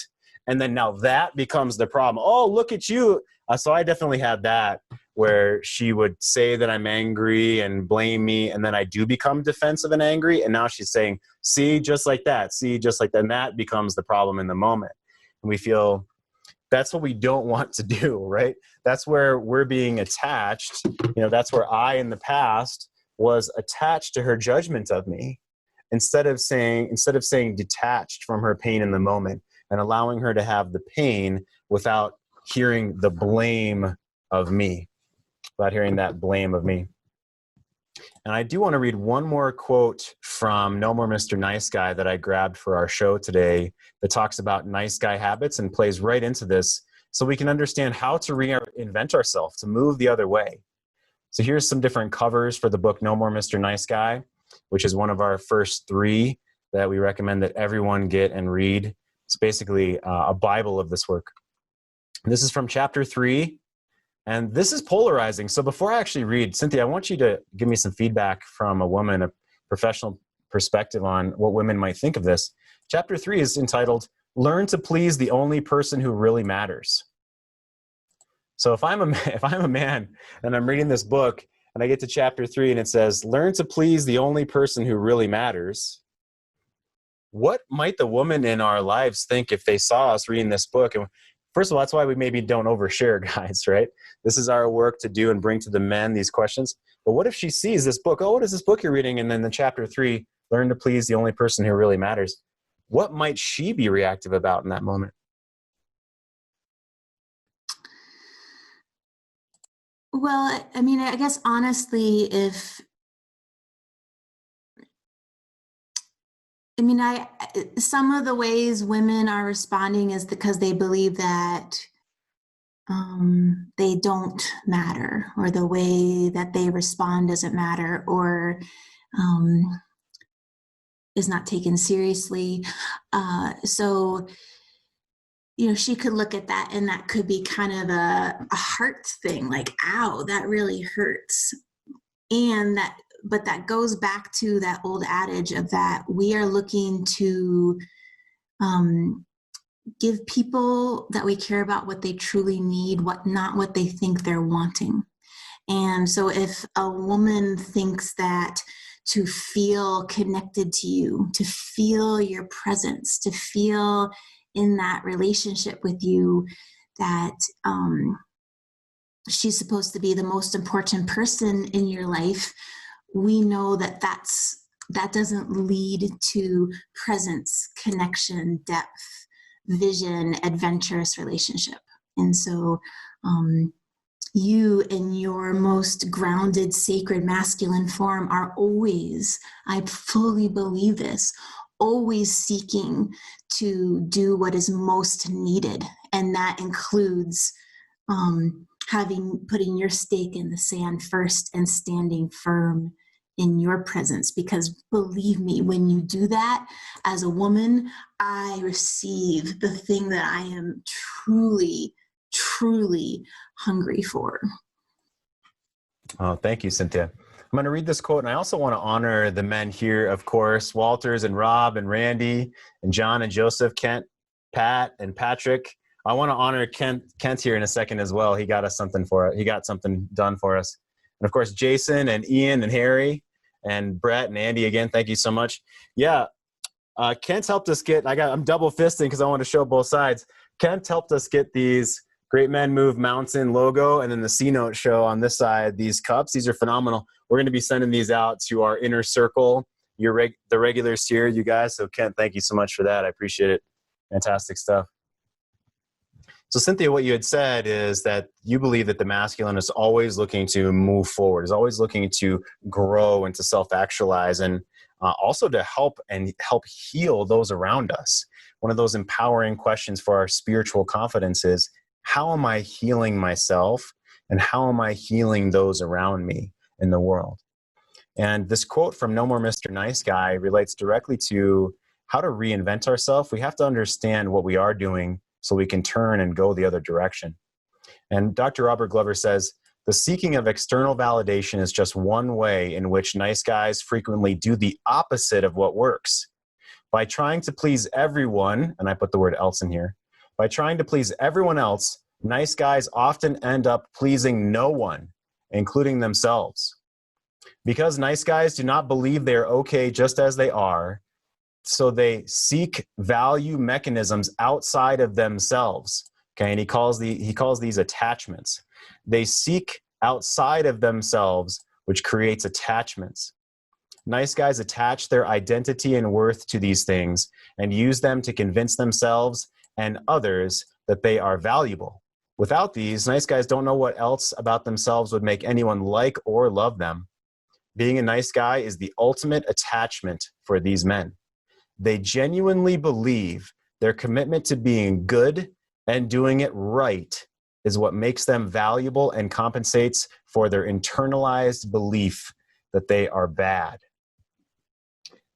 Speaker 1: and then now that becomes the problem. Oh, look at you. So I definitely had that, where she would say that I'm angry and blame me, and then I do become defensive and angry, and now she's saying, see, just like that, and that becomes the problem in the moment. And we feel that's what we don't want to do, right? That's where we're being attached. That's where I, in the past, was attached to her judgment of me, instead of saying detached from her pain in the moment and allowing her to have the pain without hearing the blame of me. About hearing that blame of me. And I do want to read one more quote from No More Mr. Nice Guy that I grabbed for our show today that talks about nice guy habits and plays right into this, so we can understand how to reinvent ourselves, to move the other way. So here's some different covers for the book No More Mr. Nice Guy, which is one of our first 3 that we recommend that everyone get and read. It's basically a Bible of this work. This is from chapter 3. And this is polarizing. So before I actually read, Cynthia, I want you to give me some feedback from a woman, a professional perspective on what women might think of this. Chapter 3 is entitled, Learn to Please the Only Person Who Really Matters. So if I'm a man and I'm reading this book And I get to chapter 3 and it says, learn to please the only person who really matters. What might the women in our lives think if they saw us reading this book? And first of all, that's why we maybe don't overshare, guys, right? This is our work to do and bring to the men these questions. But what if she sees this book? Oh, what is this book you're reading? And then the chapter 3, learn to please the only person who really matters. What might she be reactive about in that moment?
Speaker 3: Well, I mean, I guess honestly, some of the ways women are responding is because they believe that they don't matter, or the way that they respond doesn't matter, or is not taken seriously. So, she could look at that and that could be kind of a heart thing, like, ow, that really hurts. But that goes back to that old adage of that we are looking to give people that we care about what they truly need, not what they think they're wanting. And so if a woman thinks that to feel connected to you, to feel your presence, to feel in that relationship with you, that she's supposed to be the most important person in your life, we know that that doesn't lead to presence, connection, depth, vision, adventurous relationship. And so you in your most grounded, sacred, masculine form are always, I fully believe this, always seeking to do what is most needed. And that includes putting your stake in the sand first and standing firm in your presence. Because believe me, when you do that as a woman, I receive the thing that I am truly, truly hungry for.
Speaker 1: Oh, thank you, Cynthia. I'm going to read this quote, and I also want to honor the men here, of course, Walters and Rob and Randy and John and Joseph, Kent, Pat and Patrick. I want to honor Kent here in a second as well. He got us something for it. He got something done for us. And of course, Jason and Ian and Harry and Brett and Andy again. Thank you so much. Yeah, Kent's helped us get. I'm double fisting because I want to show both sides. Kent helped us get these Great Men Move Mountain logo, and then the C-Note show on this side. These cups, these are phenomenal. We're going to be sending these out to our inner circle, the regulars here, you guys. So Kent, thank you so much for that. I appreciate it. Fantastic stuff. So Cynthia, what you had said is that you believe that the masculine is always looking to move forward, is always looking to grow and to self-actualize, and also to help heal those around us. One of those empowering questions for our spiritual confidence is, how am I healing myself, and how am I healing those around me in the world? And this quote from No More Mr. Nice Guy relates directly to how to reinvent ourselves. We have to understand what we are doing so we can turn and go the other direction. And Dr. Robert Glover says, the seeking of external validation is just one way in which nice guys frequently do the opposite of what works. By trying to please everyone, and I put the word else in here, by trying to please everyone else, nice guys often end up pleasing no one, including themselves. Because nice guys do not believe they're okay just as they are, so they seek value mechanisms outside of themselves. Okay, and he calls these attachments. They seek outside of themselves, which creates attachments. Nice guys attach their identity and worth to these things and use them to convince themselves and others that they are valuable. Without these, nice guys don't know what else about themselves would make anyone like or love them. Being a nice guy is the ultimate attachment for these men. They genuinely believe their commitment to being good and doing it right is what makes them valuable and compensates for their internalized belief that they are bad.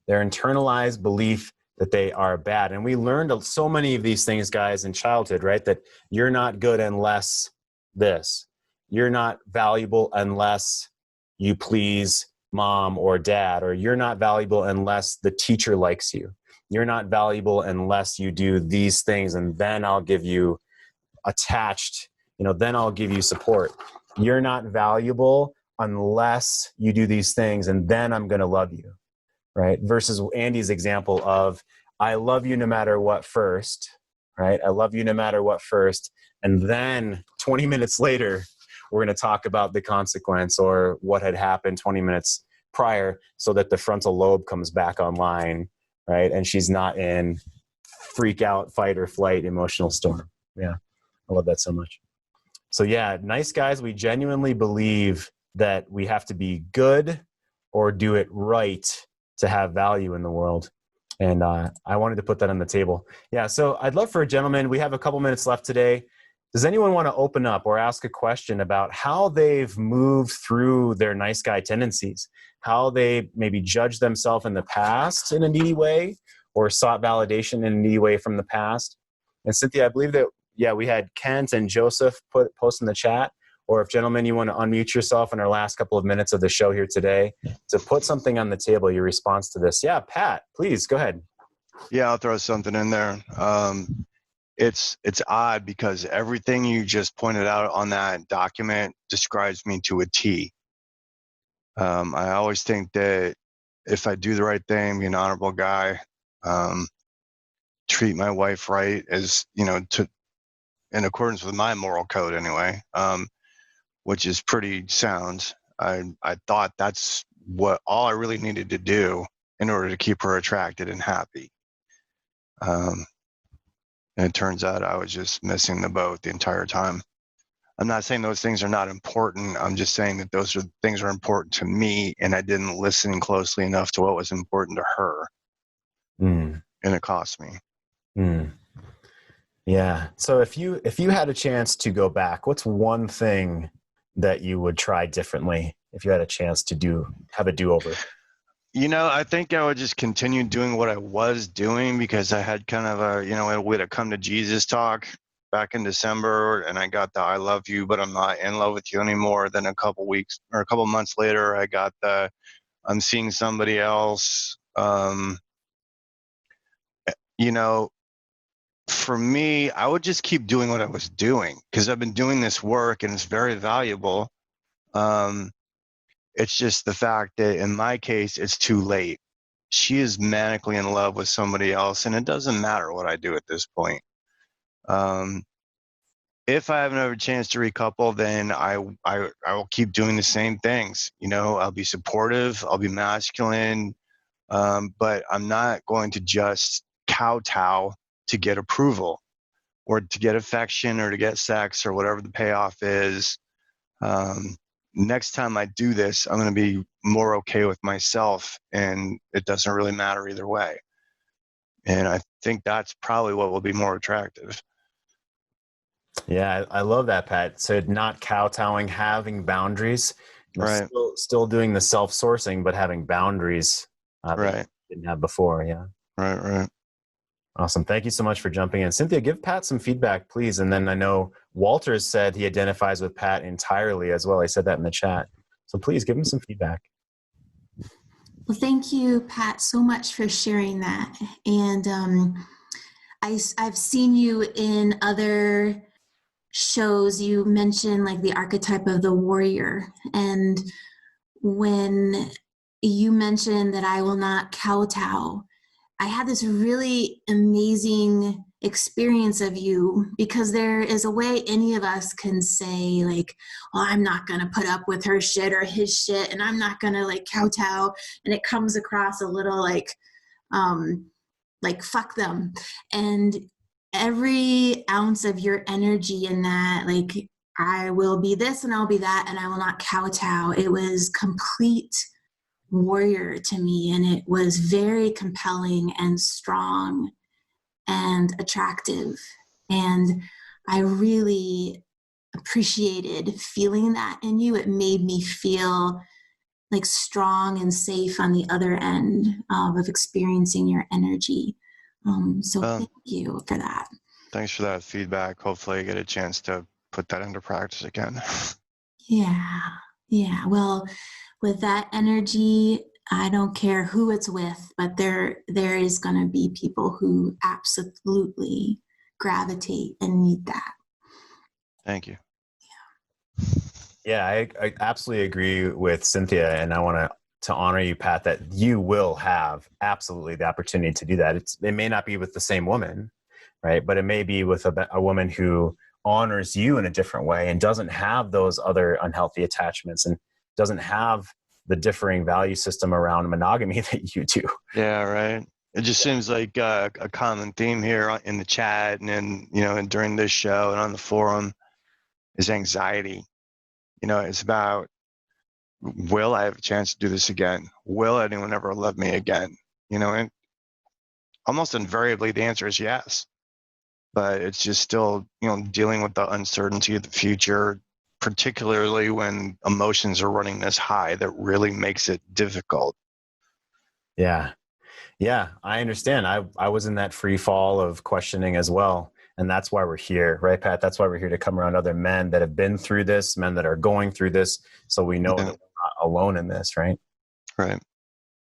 Speaker 1: Their internalized belief that they are bad. And we learned so many of these things, guys, in childhood, right? That you're not good unless this. You're not valuable unless you please mom or dad, or you're not valuable unless the teacher likes you. You're not valuable unless you do these things, and then I'll give you attached, then I'll give you support. You're not valuable unless you do these things, and then I'm going to love you, right? Versus Andy's example of, I love you no matter what first, right? I love you no matter what first. And then 20 minutes later, we're going to talk about the consequence or what had happened 20 minutes prior, so that the frontal lobe comes back online, right? And she's not in freak out, fight or flight, emotional storm. Yeah, I love that so much. So yeah, nice guys, we genuinely believe that we have to be good or do it right to have value in the world. And I wanted to put that on the table. Yeah, so I'd love for a gentleman, we have a couple minutes left today. Does anyone want to open up or ask a question about how they've moved through their nice guy tendencies, how they maybe judged themselves in the past in a needy way or sought validation in a needy way from the past? And Cynthia, I believe that, yeah, we had Kent and Joseph post in the chat, or if gentlemen, you want to unmute yourself in our last couple of minutes of the show here today to put something on the table, your response to this. Yeah, Pat, please go ahead.
Speaker 11: Yeah, I'll throw something in there. It's odd because everything you just pointed out on that document describes me to a T. I always think that if I do the right thing, be an honorable guy, treat my wife right, as in accordance with my moral code anyway, which is pretty sound. I thought that's what all I really needed to do in order to keep her attracted and happy. And it turns out I was just missing the boat the entire time. I'm not saying those things are not important. I'm just saying that those things are important to me, and I didn't listen closely enough to what was important to her. And it cost me.
Speaker 1: Yeah. So if you had a chance to go back, what's one thing that you would try differently if you had a chance to have a do-over?
Speaker 11: I think I would just continue doing what I was doing, because I had kind of a way to come to Jesus talk back in December, and I got the I love you, but I'm not in love with you anymore. Then a couple months later, I got the I'm seeing somebody else. For me, I would just keep doing what I was doing, because I've been doing this work and it's very valuable. It's just the fact that in my case, it's too late. She is manically in love with somebody else, and it doesn't matter what I do at this point. If I have another chance to recouple, then I will keep doing the same things. I'll be supportive, I'll be masculine, but I'm not going to just kowtow to get approval or to get affection or to get sex or whatever the payoff is. Next time I do this, I'm going to be more okay with myself, and it doesn't really matter either way. And I think that's probably what will be more attractive.
Speaker 1: Yeah, I love that, Pat. So not kowtowing, having boundaries,
Speaker 11: Right.
Speaker 1: Still doing the self-sourcing, but having boundaries that you didn't have before. Yeah.
Speaker 11: Right.
Speaker 1: Awesome. Thank you so much for jumping in. Cynthia, give Pat some feedback, please. And then I know Walter said he identifies with Pat entirely as well. I said that in the chat. So please give him some feedback.
Speaker 3: Well, thank you, Pat, so much for sharing that. And I've seen you in other shows. You mentioned like the archetype of the warrior. And when you mentioned that I will not kowtow, I had this really amazing experience of you, because there is a way any of us can say like, well, I'm not going to put up with her shit or his shit, and I'm not going to like kowtow. And it comes across a little like fuck them. And every ounce of your energy in that, like, I will be this and I'll be that, and I will not kowtow. It was complete warrior to me, and it was very compelling and strong and attractive, and I really appreciated feeling that in you. It made me feel like strong and safe on the other end of experiencing your energy. So thank you for that.
Speaker 11: Thanks for that feedback. Hopefully I get a chance to put that into practice again.
Speaker 3: Yeah. Well, with that energy, I don't care who it's with, but there is going to be people who absolutely gravitate and need that.
Speaker 11: Thank you.
Speaker 1: Yeah, I absolutely agree with Cynthia, and I want to honor you, Pat, that you will have absolutely the opportunity to do that. It may not be with the same woman, right? But it may be with a woman who honors you in a different way and doesn't have those other unhealthy attachments and doesn't have the differing value system around monogamy that you do.
Speaker 11: Yeah, right. It just seems like a common theme here in the chat and during this show and on the forum is anxiety. It's about, will I have a chance to do this again? Will anyone ever love me again? And almost invariably the answer is yes. But it's just still, dealing with the uncertainty of the future, particularly when emotions are running this high, that really makes it difficult.
Speaker 1: Yeah. Yeah, I understand. I was in that free fall of questioning as well. And that's why we're here, right, Pat? That's why we're here to come around other men that have been through this, men that are going through this. So we know that we're not alone in this, right?
Speaker 11: Right.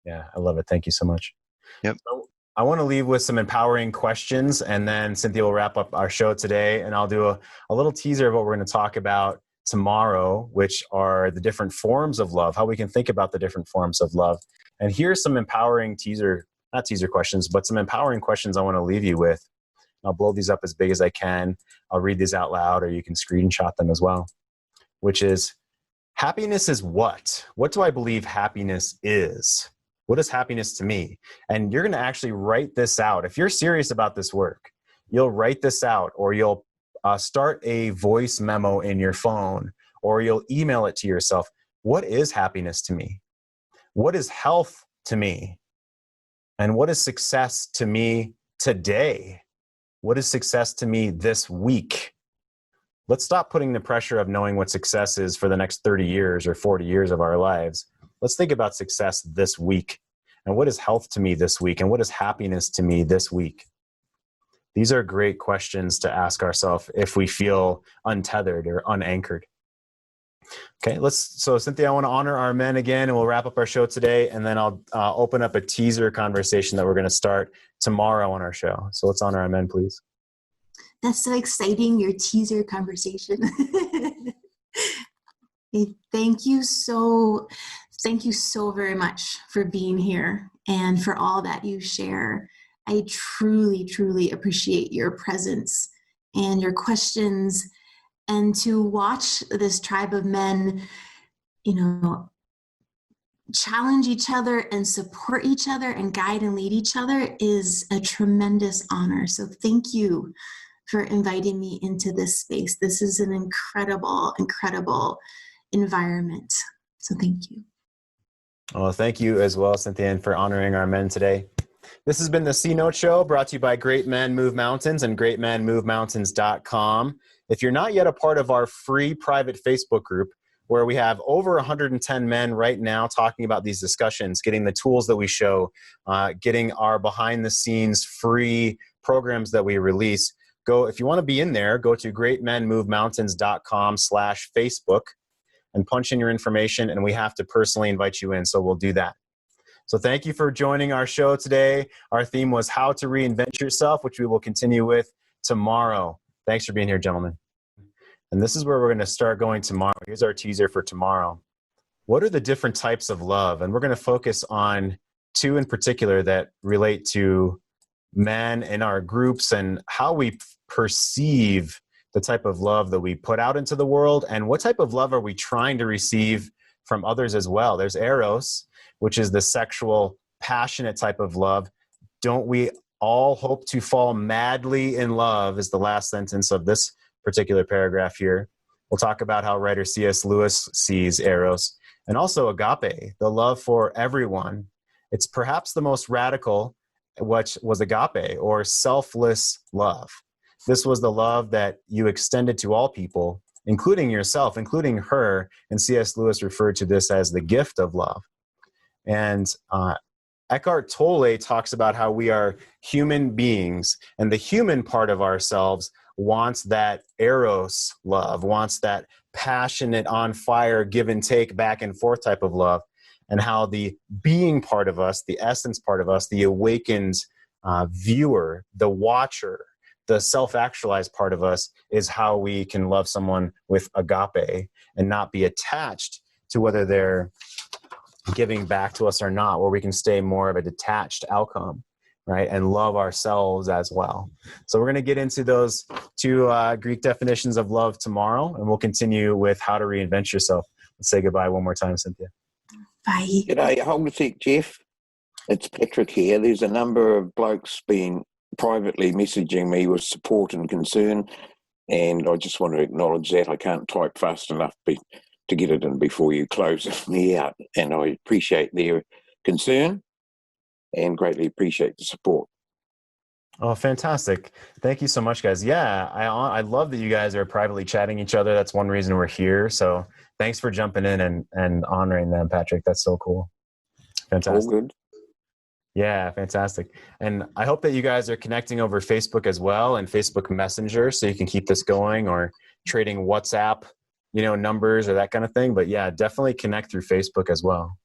Speaker 1: Yeah, I love it. Thank you so much.
Speaker 11: Yep.
Speaker 1: So I want to leave with some empowering questions, and then Cynthia will wrap up our show today. And I'll do a little teaser of what we're going to talk about tomorrow, which are the different forms of love, how we can think about the different forms of love. And here's some empowering not teaser questions, but some empowering questions I want to leave you with. I'll blow these up as big as I can. I'll read these out loud, or you can screenshot them as well, which is, happiness is what? What do I believe happiness is? What is happiness to me? And you're going to actually write this out. If you're serious about this work, you'll write this out, or you'll start a voice memo in your phone, or you'll email it to yourself. What is happiness to me? What is health to me? And what is success to me today? What is success to me this week? Let's stop putting the pressure of knowing what success is for the next 30 years or 40 years of our lives. Let's think about success this week. And what is health to me this week? And what is happiness to me this week? These are great questions to ask ourselves if we feel untethered or unanchored. Okay, so Cynthia, I want to honor our men again, and we'll wrap up our show today, and then I'll open up a teaser conversation that we're going to start tomorrow on our show. So let's honor our men, please.
Speaker 3: That's so exciting, your teaser conversation. Thank you so very much for being here and for all that you share. I truly, truly appreciate your presence and your questions, and to watch this tribe of men, challenge each other and support each other and guide and lead each other is a tremendous honor. So thank you for inviting me into this space. This is an incredible, incredible environment. So thank you.
Speaker 1: Well, thank you as well, Cynthia, and for honoring our men today. This has been the C Note Show, brought to you by Great Men Move Mountains and greatmenmovemountains.com. If you're not yet a part of our free private Facebook group, where we have over 110 men right now talking about these discussions, getting the tools that we show, getting our behind-the-scenes free programs that we release, if you want to be in there, go to greatmenmovemountains.com/Facebook and punch in your information, and we have to personally invite you in, so we'll do that. So thank you for joining our show today. Our theme was How to Reinvent Yourself, which we will continue with tomorrow. Thanks for being here, gentlemen. And this is where we're going to start going tomorrow. Here's our teaser for tomorrow. What are the different types of love? And we're going to focus on two in particular that relate to men in our groups and how we perceive the type of love that we put out into the world, and what type of love are we trying to receive from others as well. There's eros, which is the sexual, passionate type of love. Don't we all hope to fall madly in love is the last sentence of this particular paragraph here. We'll talk about how writer C.S. Lewis sees eros, and also agape, the love for everyone. It's perhaps the most radical, which was agape, or selfless love. This was the love that you extended to all people, including yourself, including her, and C.S. Lewis referred to this as the gift of love. And Eckhart Tolle talks about how we are human beings, and the human part of ourselves wants that eros love, wants that passionate, on fire, give and take, back and forth type of love, and how the being part of us, the essence part of us, the awakened viewer, the watcher, the self-actualized part of us is how we can love someone with agape and not be attached to whether they're giving back to us or not, where we can stay more of a detached outcome, right? And love ourselves as well. So we're going to get into those two Greek definitions of love tomorrow, and we'll continue with how to reinvent yourself. Let's say goodbye one more time, Cynthia.
Speaker 3: Bye.
Speaker 12: G'day, hold a sec, Jeff. It's Patrick here. There's a number of blokes been privately messaging me with support and concern, and I just want to acknowledge that. I can't type fast enough to get it in before you close me out, and I appreciate their concern and greatly appreciate the support.
Speaker 1: Oh, fantastic. Thank you so much, guys. Yeah, I love that you guys are privately chatting each other. That's one reason we're here. So thanks for jumping in and honoring them, Patrick. That's so cool. Fantastic.
Speaker 12: All good.
Speaker 1: Yeah, fantastic. And I hope that you guys are connecting over Facebook as well and Facebook Messenger so you can keep this going, or trading WhatsApp, numbers or that kind of thing. But yeah, definitely connect through Facebook as well.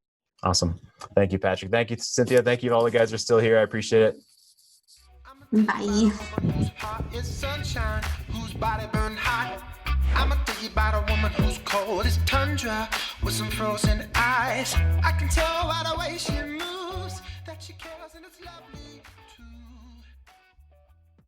Speaker 1: Awesome. Thank you, Patrick. Thank you, Cynthia. Thank you to all the guys who are still here. I appreciate it.
Speaker 3: Bye.
Speaker 2: Whose heart is sunshine, whose body burn hot. I'ma tell you about a woman who's cold as tundra with some frozen eyes. I can tell by the way she moves that she cares, and it's lovely.